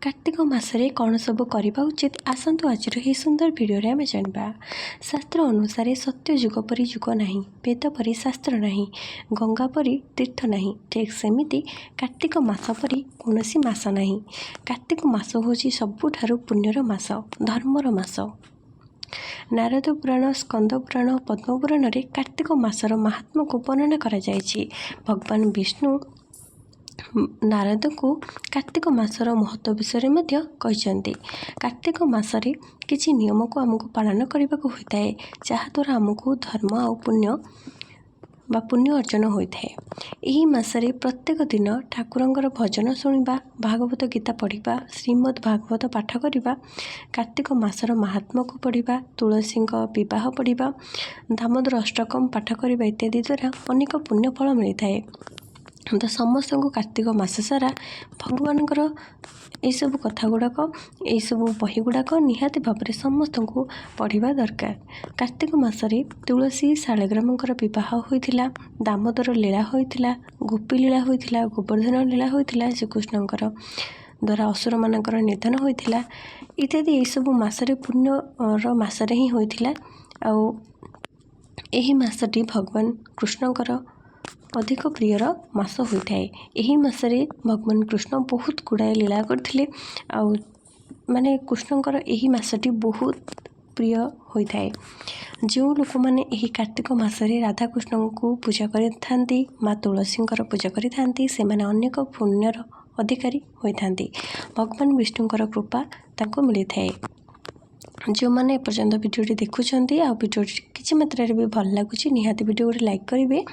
कार्तिक मासरे कौन सब करवा उचित आसतु आज सुंदर भिडियो आम जाना। शास्त्र अनुसार सत्य जुग परी जुग नहीं, वेद परी शास्त्र नहीं, गंगा परी तीर्थ नहीं, ठीक सेमिति कार्तिक मास परी कौन मास नहीं। कार्तिक मास हूँ सबुठारु पुण्यर मास, धर्मर मास। नारद पुराण, स्कंद पुराण, पद्म पुराण रे कार्तिक मासर महात्मा को वर्णना करा जायछि। भगवान विष्णु नारद को कार्तिक मासर महत्व विषय में कहते। कार्तिक मासरे किछि नियम को आमको पालन करने को होता है, जहाद्वारा आमको धर्म और पुण्य अर्जन होता है। यही मासरे प्रत्येक दिन ठाकुरंकर भजन शुणा, भागवत गीता पढ़ा, श्रीमद् भागवत पाठ करवा, कार्तिक मासर महात्मा को पढ़ा, तुलसी विवाह पढ़ा, दामोदर अष्टकम पाठ करवा इत्यादि द्वारा अनेक पुण्य फल मिलता है। तो समस्त को कार्तिक मास सारा भगवानकर सब कथा गुड़ाक सब बही गुड़ाक निहाती भाव में समस्त को पढ़ा दरकार। कार्तिक मासरे तुलसी शालिग्रामकर विवाह होता, दामोदर लीला होता, गोपी लीला होता, गोवर्धन लीला होता, श्रीकृष्णकर द्वारा असुर मानकर निधन होता इत्यादि। यह सब मासरे पुण्यर मासरे ही होता। यही मासटी भगवान कृष्णकर अधिक प्रियर मास होता है। यही मासरे भगवान कृष्ण बहुत गुड़ाए लीला करथिले, माने कृष्णकर यही मासटी बहुत प्रिय होता है। जो लोक मैंने यही कार्तिक मासरे राधा कृष्ण को पूजा करिथांती, माँ तुलसींकर पूजा करिथांती, से माने अनेक पुण्यर अधिकारी होइथांती। भगवान विष्णुकर कृपा तांको मिलिथाए। जो मैंने एपर्यंत भिडियोटी देखुंत आ भिडियोटी किसी मात्रा भी भल लगुच निहाती भिडियो गोटे लाइक करेंगे,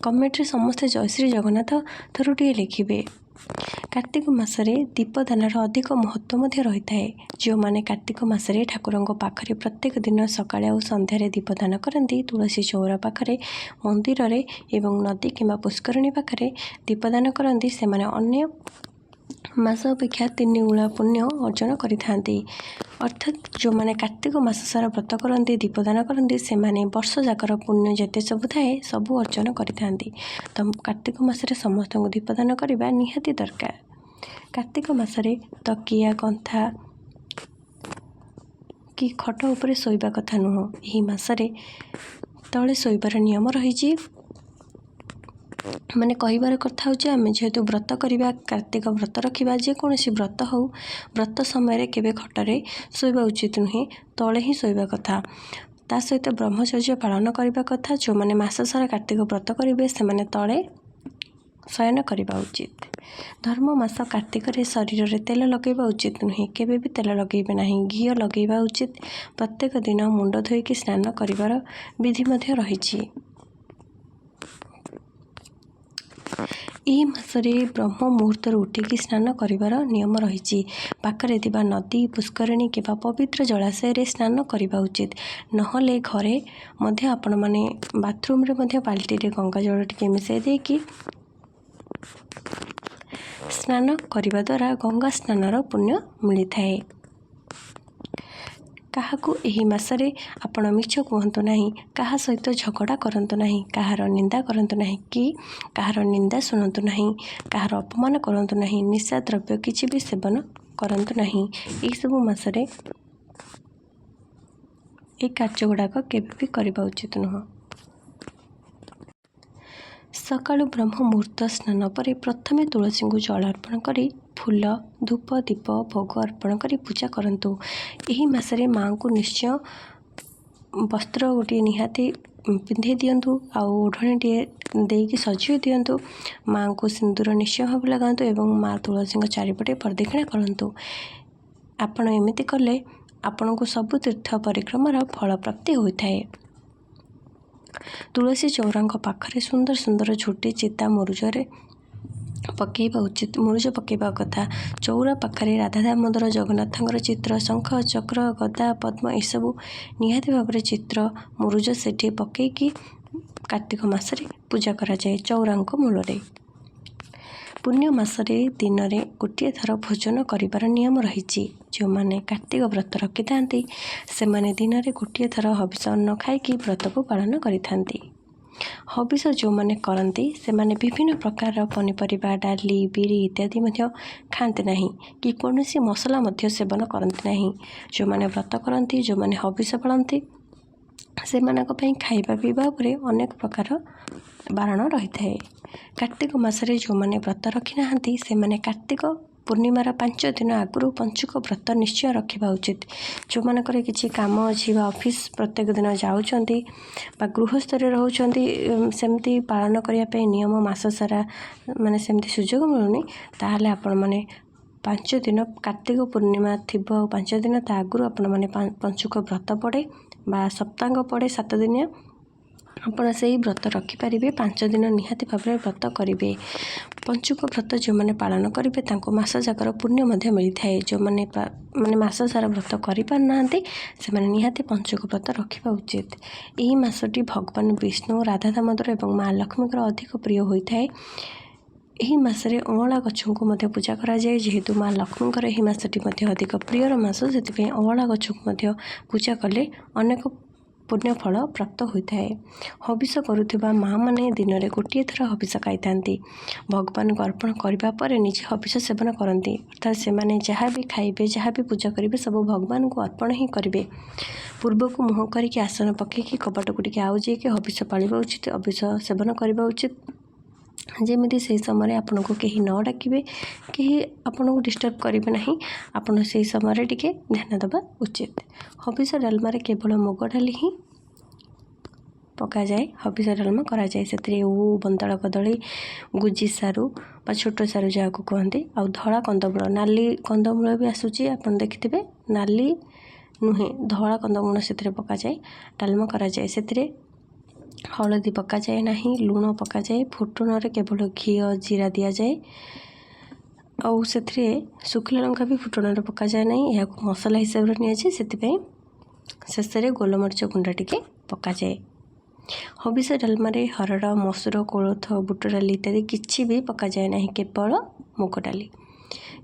कमेंट रे समस्ते जय श्री जगन्नाथ थोड़े लिखे। कार्तिक मासरे दीपदानर अधिक महत्व रही है। जो मैंने कार्तिक मासरे ठाकुर पाखे प्रत्येक दिन सकाଳେ और संध्यारे दीपदान करती, तुलसी चौरा पाखे, मंदिर रे एवं नदी किंबा पुष्करणी पाखे दीपदान करती, से माने अन्य मास अपेक्षा 3 गुणा पुण्य अर्जन करिथांती। अर्थात जो मैंने कार्तिक मास सारा व्रत करती, दीपदान करती, से माने वर्ष जाकर पुण्य जिते सब थाए सबू अर्जन करिथांती। तो कार्तिक मासरे समस्त को दीपदान करवा निहाती दरकार। कार्तिक मासरे तकिया कंथा कि खट उपरे शोइबा कथा नुह। यही मासरे तले शोइबार नियम रही। माने कहबार कथा होचे आमे जेहेतु व्रत करवा, कार्तिक व्रत रखा, जेकोसी व्रत हो, व्रत समय केवे खटरे शोइबा उचित नुहे, तले ही शोइबा कथा। ता सहित ब्रह्मचर्य पालन करने कथा। जो मैंने मास सारा कार्तिक व्रत करेंगे से माने तले शयन करवा उचित। धर्म मास कार्तिक रे शरीर रे तेल लगेबा उचित नुहे, केबे भी तेल लगेबे नहीं, घी लगेबा उचित। प्रत्येक दिन मुंड धोईकी स्नान करिवार विधि मध्य रहिछि। यही मासरे ब्रह्म मुहूर्त उठिकी स्नान करिवार नियम रही। पाखरे थिबा नदी, पुष्करणी किंबा पवित्र जलाशय रे स्नान करवा उचित। नहले घरे मध्य आपण माने बाथरूम रे मध्य बाल्टी रे गंगा जल टिके मिसाई देकी स्नान करने द्वारा गंगा स्नानर पुण्य मिलता है। काहाकू एही मासरे आपण मिछ कहतु नहीं, कहा सहित झगड़ा करंतु नहीं, कहार निंदा करंतु नहीं, कि कहार निंदा शुणु नहीं, कहार अपमान करंतु नहीं, निशा द्रव्य किछि भी सेवन करंतु नहीं। यही सब मासरे ये कार्य गुड़ाक केबे भी करबा उचित नुह। सकाळु ब्रह्म मुहूर्त स्नान पर प्रथमे तुलसी को जल अर्पण करी फूल, धूप, दीप, भोग अर्पण करी पूजा करंतु। यही मासरे माँ को निश्चय वस्त्र गोटे निहाती पिंधे दिंतु, ओढ़णी देकी सजाई दिंतु। माँ को सिंदूर निश्चय भाव लगातु एवं माँ तुलसी चारिपटे प्रदक्षिणा करंतु। आपण एमिति कले आपण को सबु तीर्थ परिक्रमार फल प्राप्ति होता है। तुलसी चौरांक पाखरे सुंदर सुंदर झोटी, चिता, मुरुजरे पकेबा उचित। मुरुज पकेबा कथा। चौरा पाखरे राधा दामोदर जगन्नाथंकर चित्र, शंख, चक्र, गदा, पद्म एसबू निहाती भाव में चित्र मुरुज सेठी पकेकी कार्तिक मासरे पूजा करा जाए चौरांक मूलरे। पुण्य मासरे दिन रे गोटे थर भोजन करिवार नियम रही। जो माने कार्तिक व्रत रखि थांती, से माने दिन रे गोटे थर हविष अन्न खाइकी व्रत को पालन करिथांती। हबिष जो मैंने करती से माने विभिन्न प्रकार पनीपरिया डाली बिरी इत्यादि खाते नहीं कि कौन मसला सेवन करती नहीं। जो मैंने व्रत करती जो मैंने हबिष पालती से खाଇବା पीवा उपरे अनेक प्रकार बारण रही है। कार्तिक मासरे जो मैंने व्रत रखी ना से मैंने कार्तिक पूर्णिमार 5 दिन आगु पंचुक व्रत निश्चय रखा उचित। जो मानकर किसी काम अच्छी ऑफिस प्रत्येक दिन जाऊँगी गृहस्थ रोचंती सेमती पालन करने नियम मास सारा माने सेमती सुजोग मिलूनी ताहले आपण माने 5 दिन कार्तिक पूर्णिमा थी 5 दिन ता आगु आपण माने पंचुक व्रत पड़े बा सप्तांग पड़े 7 दिनिया आपण से व्रत रखिपारे 5 दिन निहाती भाव व्रत करेंगे। पंचुक व्रत जो मैंने पालन करेंगे मस जाकर पुण्य मिलता है। जो मैंने माने मस सारा व्रत करना से निहाती पंचुक व्रत रखा उचित। यही मासटी भगवान विष्णु राधा दामोदर और माँ लक्ष्मी अधिक प्रिय होता है। यही मासरे अँला गछों को पूजा करा जाए जेहेतु माँ लक्ष्मी यही मासटी अधिक प्रियर मास से अँला गछों को पूजा कले अनेक पुण्य फल प्राप्त होता है। हबिष करुवा माँ मैंने दिन में गोटे थर हबिष खाई भगवान को अर्पण करने पर निजे हबिष सेवन करती अर्थात से मैंने जहाँ भी खाइबे जहाँ भी पूजा करेंगे सब भगवान को अर्पण ही करेंगे। पूर्व को मुँह करके आसन पकईकि कपाट को टिके आउ जाइए हबिष पालिबा उचित हबिष सेवन करने उचित। जमी से समय आपन को कहीं न डाकिबे कहीं आपन को डिस्टर्ब करेंगे नहीं आपन से समय टिके ध्यान देवा उचित। हबिष डालमा केवल मुग डाली ही पका जाए हबिष डालमा करा जाए से बंताल कदली गुजी सारू बा छोट सारू जहाँ को कहते आ धला कंदमूल नाली कंदमूल भी आसूची आप देखिथे नाली नुहे धला कंदमूल से पका जाए डालमा करा जाए से हलदी पका जाए नहीं लुण पका जाए फुटण केवल घी जीरा दि जाए आउ से शुखला लंका भी फुटण पका जाए नहीं यह मसला हिसाब से नि शेष में गोलमरीच गुंडा टिके पका जाए। हबिष डालमा हरड़ मसूर कोलथ बुट डाली इत्यादि किसी भी पका जाए नहीं केवल मुग डाली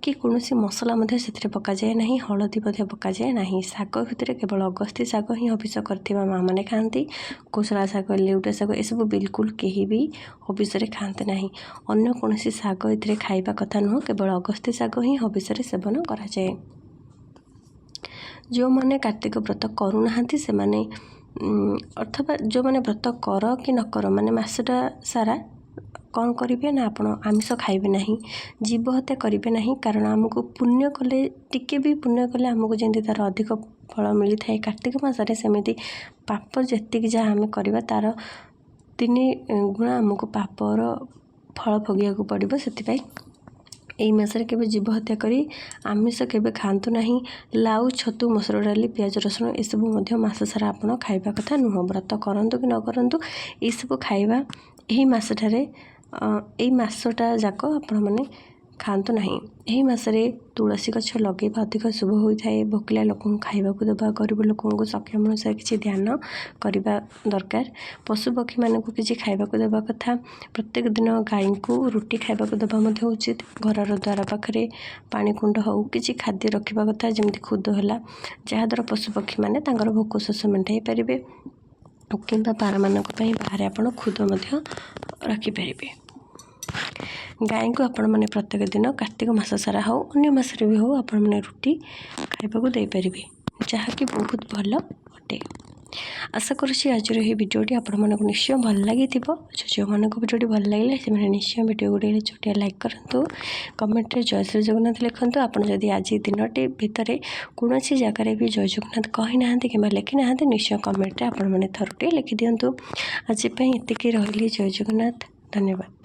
कि कौन मसला से पका जाए नहीं हलदी पका जाए नहीं। शाग भितर केवल अगस्ती शाग ही हबिष करथिबा माँ मैंने खाती कोसला शाग लेउटा शाग एसबू बिल्कुल कहीं भी हबिष खाते नहीं अन्य कौन शाग ए खाइबा कथा नुह केवल अगस्ती शाग ही हबिष सेवन करा जाए। जो मैंने कार्तिक व्रत करूना से माने अथवा जो मैंने व्रत कर कि न कर माने मासटा सारा कौन करेंगे ना आप आमिष खाइबे नहीं जीव हत्या करेंगे नहीं कारण आमको पुण्य कले टिके भी पुण्य कले आमको जमी तार अधिक फल मिलता है। कार्तिक मासरे सेमती पाप जी जहाँ आम करवा तार 3 गुणा आमको पापर फल भोगिया को पड़ो से यही मासरे केबे जीव हत्या करी आमिष केबे खातु नहीं। लाउ छतु मसूर डाली पियाज रसुण एसबू मास सारा आपड़ खाइबा कथा नुह व्रत करंतु कि न करंतु ये सब खाइबा यही मासठारे यही मासटा जाक आपण मैंने खातु नहीं। यही मासरे तुलसी गछ लगेबा अधिक शुभ होता है। भोकिला लोक खाइबा देवा गरीब लोक सक्षम अनुसार किसी ध्यान करने दरकार। पशु पक्षी मानक किसी खाइबा देवा कथा प्रत्येक दिन गाई को रुटी खाइबा देवा उचित। घर द्वार पाखे पानी कुंड हो किसी खाद्य रखा कथा जमी खुद है जहाद्वारा पशु पक्षी मैंने भोक शोष मेटाई पारे कि पार मानक बाहर आप खुद रखिपारे। गाय को आपण मैंने प्रत्येक दिन कार्तिक मास सारा हो अन्य मासरे भी हो आपण मैंने रुटी खाइबा दे पारे जहाँकि बहुत भल अटे। आशा करुँच आज भिडियोटी आपण मानक निश्चय भल लगी जो मानक भिडियोटी भल लगे से निश्चय भिडियो गोटे छोटिया लाइक करूँ कमेंट जय श्री जगन्नाथ लिखुँ। आपड़ जदि आज दिनटे भितर कौन जगार भी जय जगन्नाथ कही ना कि लिखि ना निश्चय कमेंट आपण मैंने थरुटे लिखि दिंतु। आज एतिकी रही जय जगन्नाथ धन्यवाद।